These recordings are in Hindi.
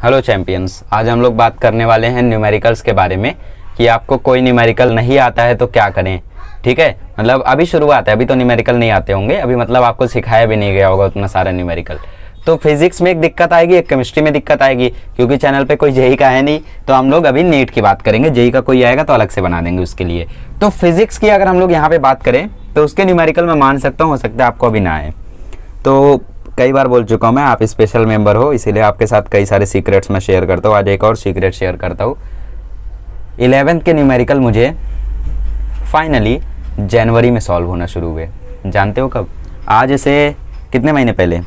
हेलो चैंपियंस, आज हम लोग बात करने वाले हैं न्यूमेरिकल्स के बारे में कि आपको कोई न्यूमेरिकल नहीं आता है तो क्या करें। ठीक है, मतलब अभी शुरुआत है, अभी तो न्यूमेरिकल नहीं आते होंगे, अभी मतलब आपको सिखाया भी नहीं गया होगा उतना सारा न्यूमेरिकल। तो फिजिक्स में एक दिक्कत आएगी, एक केमिस्ट्री में दिक्कत आएगी, क्योंकि चैनल पे कोई जेई का है नहीं। तो हम लोग अभी नीट की बात करेंगे, जेई का कोई आएगा तो अलग से बना देंगे उसके लिए। तो फिजिक्स की अगर हम लोग यहाँ पे बात करें तो उसके न्यूमेरिकल मैं मान सकता हूँ, हो सकता है आपको अभी ना आए। तो कई बार बोल चुका हूँ मैं, आप स्पेशल मेंबर हो, इसीलिए आपके साथ कई सारे सीक्रेट्स मैं शेयर करता हूँ। आज एक और सीक्रेट शेयर करता हूँ। 11th के न्यूमेरिकल मुझे फाइनली जनवरी में सॉल्व होना शुरू हुए। जानते हो कब? आज से कितने महीने पहले?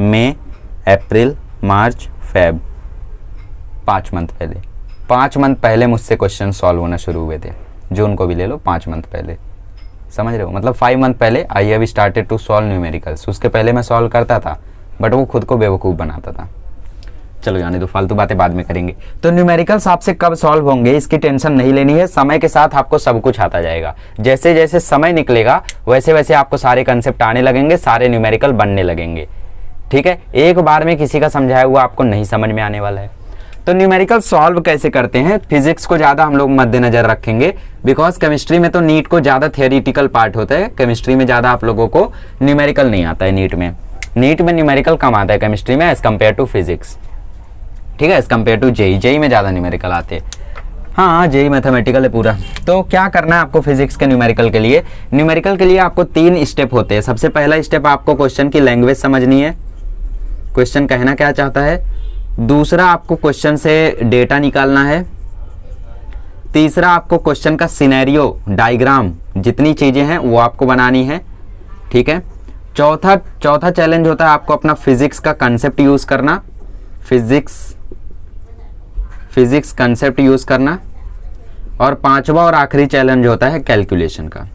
मई, अप्रैल, मार्च, फेब, 5 मंथ पहले। 5 मंथ पहले मुझसे क्वेश्चन सॉल्व होना शुरू हुए थे। जून को भी ले लो, 5 मंथ पहले, समझ रहे हो? मतलब 5 मंथ पहले I have started to solve numericals. उसके पहले मैं सॉल्व करता था, बट वो खुद को बेवकूफ़ बनाता था। चलो जाने दो, फालतू बातें बाद में करेंगे। तो न्यूमेरिकल्स आपसे कब सॉल्व होंगे इसकी टेंशन नहीं लेनी है। समय के साथ आपको सब कुछ आता जाएगा। जैसे जैसे समय निकलेगा वैसे वैसे आपको सारे कंसेप्ट आने लगेंगे, सारे न्यूमेरिकल बनने लगेंगे। ठीक है, एक बार में किसी का समझाया हुआ आपको नहीं समझ में आने वाला है। तो न्यूमेरिकल सॉल्व कैसे करते हैं? फिजिक्स को ज़्यादा हम लोग मद्देनजर रखेंगे, बिकॉज केमिस्ट्री में तो नीट को ज़्यादा थियोरिटिकल पार्ट होता है। केमिस्ट्री में ज़्यादा आप लोगों को न्यूमेरिकल नहीं आता है। नीट में न्यूमेरिकल कम आता है केमिस्ट्री में एज कम्पेयर टू फिजिक्स। ठीक है, एज कम्पेयर टू जेई में ज़्यादा न्यूमेरिकल आते हैं। हाँ, जेई मैथमेटिकल है पूरा। तो क्या करना है आपको फिजिक्स के न्यूमेरिकल के लिए? न्यूमेरिकल के लिए आपको 3 स्टेप होते हैं। सबसे पहला स्टेप, आपको क्वेश्चन की लैंग्वेज समझनी है, क्वेश्चन कहना क्या चाहता है। दूसरा, आपको क्वेश्चन से डेटा निकालना है। तीसरा, आपको क्वेश्चन का सिनेरियो, डायग्राम, जितनी चीजें हैं वो आपको बनानी है। ठीक है, चौथा चैलेंज होता है आपको अपना फिजिक्स का कंसेप्ट यूज करना, फिजिक्स कंसेप्ट यूज करना। और 5वां और आखिरी चैलेंज होता है कैलकुलेशन का।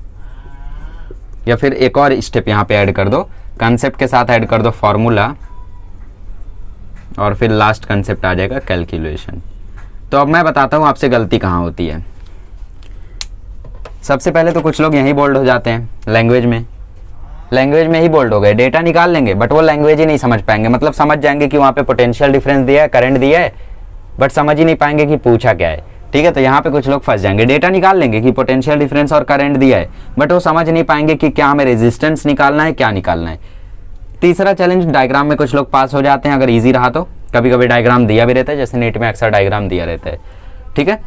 या फिर एक और स्टेप यहां पे ऐड कर दो, कंसेप्ट के साथ ऐड कर दो फॉर्मूला, और फिर लास्ट कंसेप्ट आ जाएगा कैलकुलेशन। तो अब मैं बताता हूं आपसे गलती कहां होती है। सबसे पहले तो कुछ लोग यहीं बोल्ड हो जाते हैं, लैंग्वेज में ही बोल्ड हो गए। डेटा निकाल लेंगे बट वो लैंग्वेज ही नहीं समझ पाएंगे। मतलब समझ जाएंगे कि वहां पे पोटेंशियल डिफरेंस दिया है, करंट दिया है, बट समझ ही नहीं पाएंगे कि पूछा क्या है। ठीक है, तो यहाँ पे कुछ लोग फंस जाएंगे। डेटा निकाल लेंगे कि पोटेंशियल डिफरेंस और करंट दिया है, बट वो समझ नहीं पाएंगे कि क्या हमें रेजिस्टेंस निकालना है, क्या निकालना है। तीसरा चैलेंज, डायग्राम में कुछ लोग पास हो जाते हैं अगर इजी रहा तो। कभी कभी डायग्राम दिया भी रहता है, जैसे नीट में अक्सर डायग्राम दिया रहता है। ठीक है,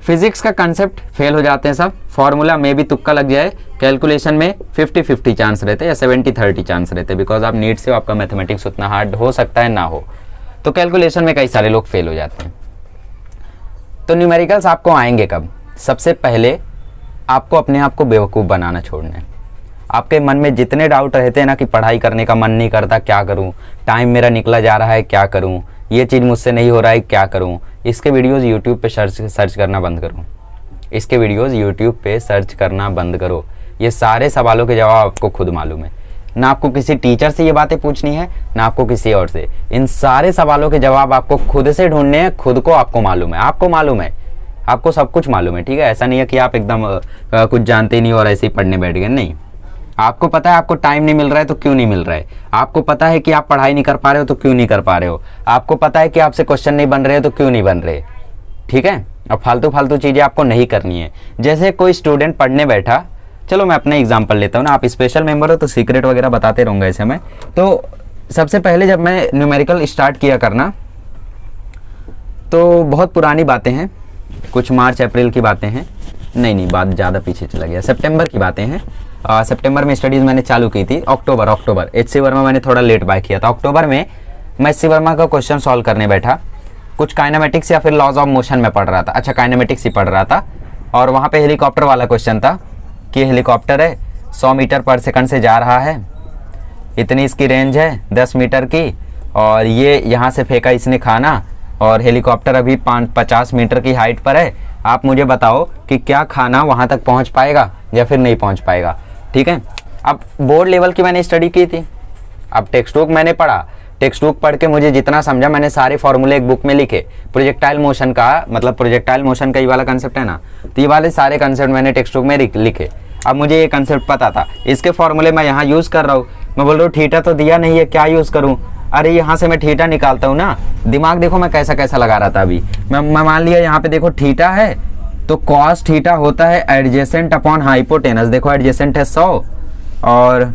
फिजिक्स का कंसेप्ट फेल हो जाते हैं सब। फॉर्मूला में भी तुक्का लग जाए। कैलकुलेशन में 50-50 चांस रहते हैं या 70-30 चांस रहते हैं, बिकॉज आप नीट से हो, आपका मैथमेटिक्स उतना हार्ड हो सकता है ना हो। तो कैलकुलेशन में कई सारे लोग फेल हो जाते हैं। तो न्यूमेरिकल्स आपको आएंगे कब? सबसे पहले आपको अपने आप को बेवकूफ़ बनाना छोड़ना है। आपके मन में जितने डाउट रहते हैं ना कि पढ़ाई करने का मन नहीं करता, क्या करूं, टाइम मेरा निकला जा रहा है, क्या करूं, ये चीज़ मुझसे नहीं हो रहा है, क्या करूं, इसके वीडियोस यूट्यूब पे सर्च करना बंद करो। इसके वीडियोस यूट्यूब पे सर्च करना बंद करो। ये सारे सवालों के जवाब आपको खुद मालूम है। ना आपको किसी टीचर से ये बातें पूछनी है, ना आपको किसी और से। इन सारे सवालों के जवाब आपको खुद से ढूंढने हैं। खुद को आपको मालूम है, आपको सब कुछ मालूम है। ठीक है, ऐसा नहीं है कि आप एकदम कुछ जानते ही नहीं और ऐसे ही पढ़ने बैठ गए। नहीं, आपको पता है आपको टाइम नहीं मिल रहा है तो क्यों नहीं मिल रहा है। आपको पता है कि आप पढ़ाई नहीं कर पा रहे हो तो क्यों नहीं कर पा रहे हो। आपको पता है कि आपसे क्वेश्चन नहीं बन रहे तो क्यों नहीं बन रहे। ठीक है, अब फालतू चीज़ें आपको नहीं करनी है। जैसे कोई स्टूडेंट पढ़ने बैठा, चलो मैं अपना एग्जांपल लेता हूँ ना, आप स्पेशल मेंबर हो तो सीक्रेट वगैरह बताते रहूँगा ऐसे में। तो सबसे पहले जब मैं न्यूमेरिकल स्टार्ट किया करना, तो बहुत पुरानी बातें हैं, कुछ मार्च अप्रैल की बातें हैं। नहीं, बात ज़्यादा पीछे चला गया, सितंबर की बातें हैं। सितंबर में स्टडीज़ मैंने चालू की थी। अक्टूबर एच.सी. वर्मा मैंने थोड़ा लेट बाय किया था। अक्टूबर में मैं एच.सी. वर्मा का क्वेश्चन सॉल्व करने बैठा। कुछ काइनेमेटिक्स या फिर लॉज ऑफ मोशन में पढ़ रहा था। अच्छा, काइनेमेटिक्स ही पढ़ रहा था। और वहाँ पे हेलीकॉप्टर वाला क्वेश्चन था कि हेलीकॉप्टर है 100 मीटर पर सेकंड से जा रहा है, इतनी इसकी रेंज है 10 मीटर की, और ये यहाँ से फेंका इसने खाना, और हेलीकॉप्टर अभी 50 मीटर की हाइट पर है। आप मुझे बताओ कि क्या खाना वहाँ तक पहुँच पाएगा या फिर नहीं पहुँच पाएगा। ठीक है, अब बोर्ड लेवल की मैंने स्टडी की थी। अब टेक्स्ट बुक मैंने पढ़ा, टेक्स्ट बुक पढ़ के मुझे जितना समझा मैंने सारे फॉर्मूले एक बुक में लिखे। प्रोजेक्टाइल मोशन का, मतलब प्रोजेक्टाइल मोशन का ये वाला कंसेप्ट है ना, तो ये वाले सारे कंसेप्ट मैंने टेक्स्ट बुक में लिखे। अब मुझे ये कंसेप्ट पता था, इसके फॉर्मूले मैं यहाँ यूज़ कर रहा हूँ। मैं बोल रहा हूँ थीटा तो दिया नहीं है, क्या यूज़ करूँ। अरे यहाँ से मैं थीटा निकालता हूँ ना, दिमाग देखो मैं कैसा कैसा लगा रहा था अभी। मैं मान लिया यहाँ पे देखो थीटा है, तो कॉस थीटा होता है एडजेसेंट अपॉन हाइपोटेनस। देखो एडजेसेंट है 100 और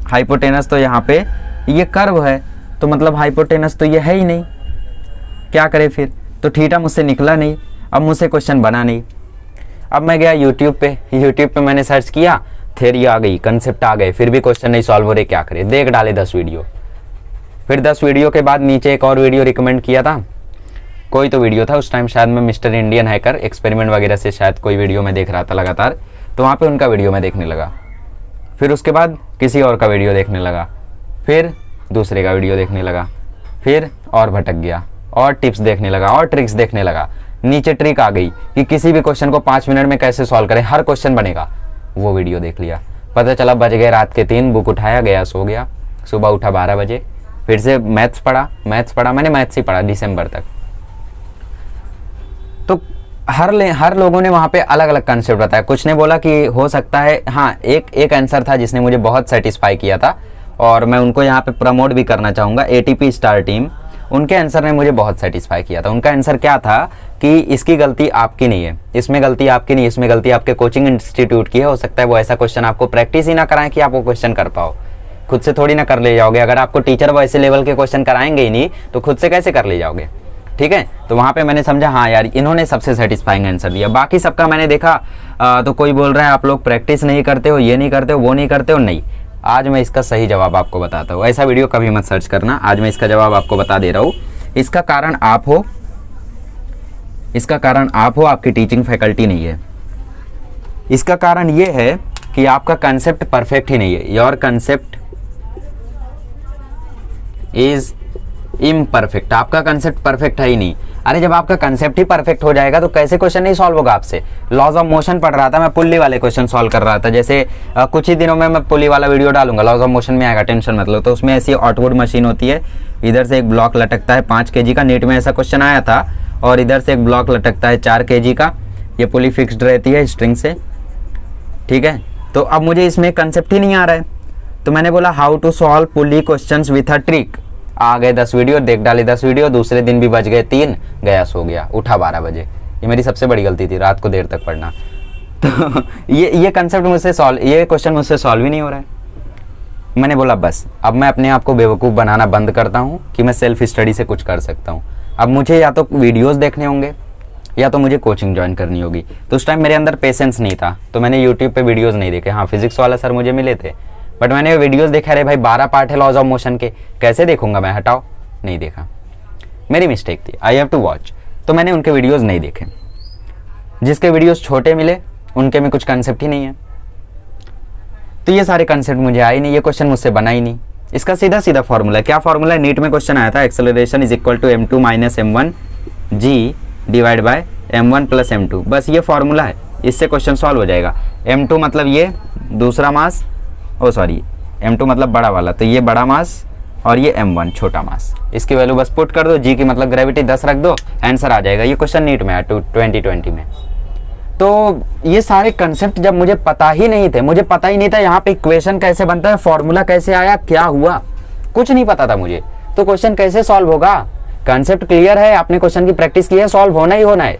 हाइपोटेनस तो यहाँ पे ये कर्व है, तो मतलब हाइपोटेनस तो ये है ही नहीं। क्या करे फिर, तो थीटा मुझसे निकला नहीं, अब मुझसे क्वेश्चन बना नहीं। अब मैं गया यूट्यूब पे मैंने सर्च किया, थ्योरी आ गई, कंसेप्ट आ गए, फिर भी क्वेश्चन नहीं सॉल्व हो रहे, क्या करे। देख डाले 10 वीडियो, फिर 10 वीडियो के बाद नीचे एक और वीडियो रिकमेंड किया था, कोई तो वीडियो था उस टाइम, शायद मैं मिस्टर इंडियन हैकर एक्सपेरिमेंट वगैरह से शायद कोई वीडियो मैं देख रहा था लगातार, तो वहाँ पे उनका वीडियो मैं देखने लगा। फिर उसके बाद किसी और का वीडियो देखने लगा, फिर दूसरे का वीडियो देखने लगा, फिर और भटक गया और टिप्स देखने लगा और ट्रिक्स देखने लगा। नीचे ट्रिक आ गई कि किसी भी क्वेश्चन को 5 मिनट में कैसे सॉल्व करें, हर क्वेश्चन बनेगा, वो वीडियो देख लिया। पता चला बज गए रात के 3, बुक उठाया, गया सो गया। सुबह उठा 12 बजे, फिर से मैथ्स पढ़ा, मैंने मैथ्स ही पढ़ा दिसंबर तक। तो हर लोगों ने वहाँ पे अलग अलग कंसेप्ट बताया। कुछ ने बोला कि हो सकता है, हाँ एक आंसर था जिसने मुझे बहुत सेटिस्फाई किया था और मैं उनको यहाँ पे प्रमोट भी करना चाहूँगा, एटीपी स्टार टीम। उनके आंसर ने मुझे बहुत सेटिस्फाई किया था। उनका आंसर क्या था कि इसकी गलती आपकी नहीं है, इसमें गलती आपकी नहीं, इसमें गलती आपके कोचिंग इंस्टीट्यूट की है। हो सकता है वो ऐसा क्वेश्चन आपको प्रैक्टिस ही ना कराएं कि आप वो क्वेश्चन कर पाओ, खुद से थोड़ी ना कर ले जाओगे। अगर आपको टीचर वैसे लेवल के क्वेश्चन कराएंगे ही नहीं तो खुद से कैसे कर ले जाओगे, ठीक है। तो वहाँ पे मैंने समझा हाँ यार इन्होंने सबसे सेटिस्फाइंग आंसर दिया। बाकी सबका मैंने देखा तो कोई बोल रहा है आप लोग प्रैक्टिस नहीं करते हो, ये नहीं करते हो, वो नहीं करते हो। नहीं, आज मैं इसका सही जवाब आपको बताता हूँ। ऐसा वीडियो कभी मत सर्च करना, आज मैं इसका जवाब आपको बता दे रहा हूँ। इसका कारण आप हो, आपकी टीचिंग फैकल्टी नहीं है। इसका कारण ये है कि आपका कंसेप्ट परफेक्ट ही नहीं है। योर कंसेप्ट इज इम्परफेक्ट, आपका कंसेप्ट परफेक्ट है ही नहीं। अरे जब आपका कंसेप्ट ही परफेक्ट हो जाएगा तो कैसे क्वेश्चन नहीं सॉल्व होगा आपसे। लॉज ऑफ मोशन पढ़ रहा था मैं, पुल्ली वाले क्वेश्चन सॉल्व कर रहा था। जैसे कुछ ही दिनों में मैं पुल्ली वाला वीडियो डालूंगा, लॉज ऑफ मोशन में आएगा, टेंशन मतलब। तो उसमें ऐसी ऑटवुड मशीन होती है, इधर से एक ब्लॉक लटकता है 5 kg का, नीट में ऐसा क्वेश्चन आया था, और इधर से एक ब्लॉक लटकता है 4 kg का। ये पुली फिक्स्ड रहती है स्ट्रिंग से, ठीक है। तो अब मुझे इसमें कंसेप्ट ही नहीं आ रहा है, तो मैंने बोला how to solve pulley questions with a trick. आ गए 10 वीडियो, देख डाले 10 वीडियो, दूसरे दिन भी बज गए 3, गया सो गया, उठा 12 बजे। ये मेरी सबसे बड़ी गलती थी, रात को देर तक पढ़ना। तो ये कंसेप्ट मुझसे सॉल्व, ये क्वेश्चन मुझसे सॉल्व ही नहीं हो रहा है। मैंने बोला बस अब मैं अपने आप को बेवकूफ़ बनाना बंद करता हूँ कि मैं सेल्फ स्टडी से कुछ कर सकता हूँ। अब मुझे या तो वीडियोज़ देखने होंगे या तो मुझे कोचिंग ज्वाइन करनी होगी। तो उस टाइम मेरे अंदर पेशेंस नहीं था, तो मैंने यूट्यूब पे वीडियोज़ नहीं देखे। हाँ, फिजिक्स वाला सर मुझे मिले थे, बट मैंने वीडियोस देखा। अरे भाई 12 पार्ट है लॉज ऑफ मोशन के, कैसे देखूंगा मैं, हटाओ, नहीं देखा, मेरी मिस्टेक थी। I have to watch. तो मैंने उनके वीडियोस नहीं देखे। जिसके वीडियोस छोटे मिले उनके में कुछ कंसेप्ट ही नहीं है, तो ये सारे कंसेप्ट मुझे आए नहीं, ये क्वेश्चन मुझसे बना ही नहीं। इसका सीधा सीधा फॉर्मूला, क्या फॉर्मूला है, नीट में क्वेश्चन आया था, acceleration is equal to m2 minus m1 g divide by m1 plus m2। बस ये फॉर्मूला है, इससे क्वेश्चन सॉल्व हो जाएगा। m2 मतलब ये दूसरा मास, m2 मतलब बड़ा वाला, तो ये बड़ा मास और ये m1 छोटा मास। इसकी वैल्यू बस पुट कर दो, g की मतलब ग्रेविटी 10 रख दो, आंसर आ जाएगा। ये क्वेश्चन नीट में आया 2020 में। तो ये सारे कंसेप्ट जब मुझे पता ही नहीं थे, मुझे पता ही नहीं था यहाँ पे इक्वेशन कैसे बनता है, फॉर्मूला कैसे आया, क्या हुआ, कुछ नहीं पता था मुझे, तो क्वेश्चन कैसे सॉल्व होगा। कंसेप्ट क्लियर है, आपने क्वेश्चन की प्रैक्टिस की है, सॉल्व होना ही होना है।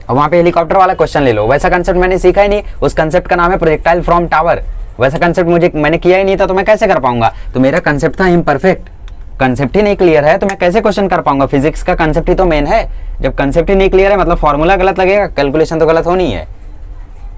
और वहाँ पे हेलीकॉप्टर वाला क्वेश्चन ले लो, वैसा कंसेप्ट मैंने सीखा ही नहीं। उस कंसेप्ट का नाम है प्रोजेक्टाइल फ्रॉम टावर। वैसा कंसेप्ट मैंने किया ही नहीं था, तो मैं कैसे कर पाऊंगा। तो मेरा कंसेप्ट था इम्परफेक्ट, कंसेप्ट ही नहीं क्लियर है, तो मैं कैसे क्वेश्चन कर पाऊंगा। फिजिक्स का कंसेप्ट ही तो मेन है, जब कंसेप्ट ही नहीं क्लियर है मतलब फॉर्मूला गलत लगेगा, कैलकुलेशन तो गलत होनी है।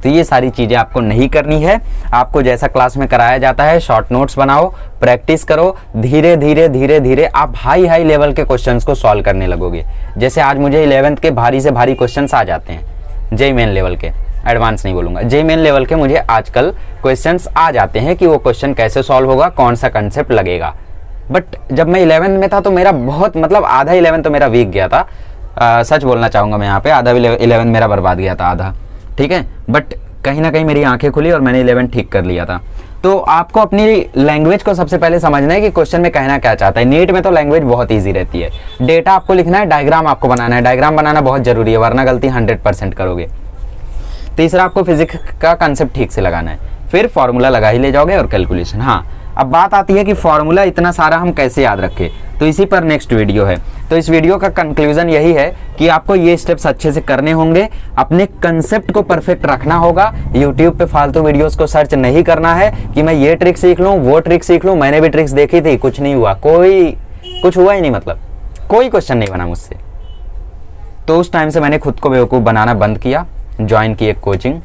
तो ये सारी चीजें आपको नहीं करनी है। आपको जैसा क्लास में कराया जाता है, शॉर्ट नोट्स बनाओ, प्रैक्टिस करो, धीरे धीरे धीरे धीरे आप हाई लेवल के क्वेश्चंस को सॉल्व करने लगोगे। जैसे आज मुझे 11th के भारी से भारी क्वेश्चंस आ जाते हैं, जेईई मेन लेवल के, एडवांस नहीं बोलूंगा, जेईई मेन लेवल के मुझे आजकल क्वेश्चंस आ जाते हैं कि वो क्वेश्चन कैसे सॉल्व होगा, कौन सा कंसेप्ट लगेगा। बट जब मैं 11th में था तो मेरा बहुत मतलब आधा 11th तो मेरा वीक गया था, सच बोलना चाहूँगा मैं यहाँ पे, आधा 11th मेरा बर्बाद गया था आधा, ठीक है। बट कहीं ना कहीं मेरी आंखें खुली और मैंने 11th ठीक कर लिया था। तो आपको अपनी लैंग्वेज को सबसे पहले समझना है कि क्वेश्चन में कहना क्या चाहता है। नीट में तो लैंग्वेज बहुत ईजी रहती है, डेटा आपको लिखना है, डायग्राम आपको बनाना है, डायग्राम बनाना बहुत जरूरी है, वरना गलती 100% करोगे। तीसरा, आपको फिजिक्स का कंसेप्ट ठीक से लगाना है, फिर फॉर्मूला लगा ही ले जाओगे और कैलकुलेशन। हाँ, अब बात आती है कि फॉर्मूला इतना सारा हम कैसे याद रखें, तो इसी पर नेक्स्ट वीडियो है। तो इस वीडियो का कंक्लूजन यही है कि आपको ये स्टेप्स अच्छे से करने होंगे, अपने कंसेप्ट को परफेक्ट रखना होगा। यूट्यूब पे फालतू वीडियोस को सर्च नहीं करना है कि मैं ये ट्रिक सीख लूँ वो ट्रिक सीख लूँ। मैंने भी ट्रिक्स देखी थी, कुछ नहीं हुआ, कुछ हुआ ही नहीं, मतलब कोई क्वेश्चन नहीं बना मुझसे। तो उस टाइम से मैंने खुद को बेवकूफ़ बनाना बंद किया, ज्वाइन की एक कोचिंग,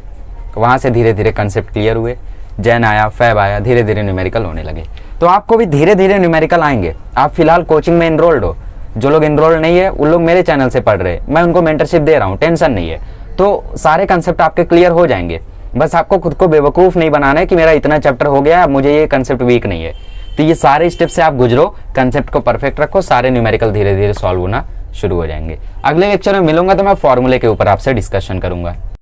वहाँ से धीरे धीरे कंसेप्ट क्लियर हुए, जैन आया, फैब आया, धीरे धीरे न्यूमेरिकल होने लगे। तो आपको भी धीरे धीरे न्यूमेरिकल आएंगे। आप फिलहाल कोचिंग में इनरोल्ड हो, जो लोग इनरोल्ड नहीं है उन लोग मेरे चैनल से पढ़ रहे हैं, मैं उनको मेंटरशिप दे रहा हूँ, टेंशन नहीं है। तो सारे कंसेप्ट आपके क्लियर हो जाएंगे। बस आपको खुद को बेवकूफ़ नहीं बनाना है कि मेरा इतना चैप्टर हो गया, अब मुझे ये कंसेप्ट वीक नहीं है। तो ये सारे स्टेप से आप गुजरो, कंसेप्ट को परफेक्ट रखो, सारे न्यूमेरिकल धीरे धीरे सॉल्व होना शुरू हो जाएंगे। अगले लेक्चर में मिलूंगा तो मैं फॉर्मूले के ऊपर आपसे डिस्कशन करूंगा।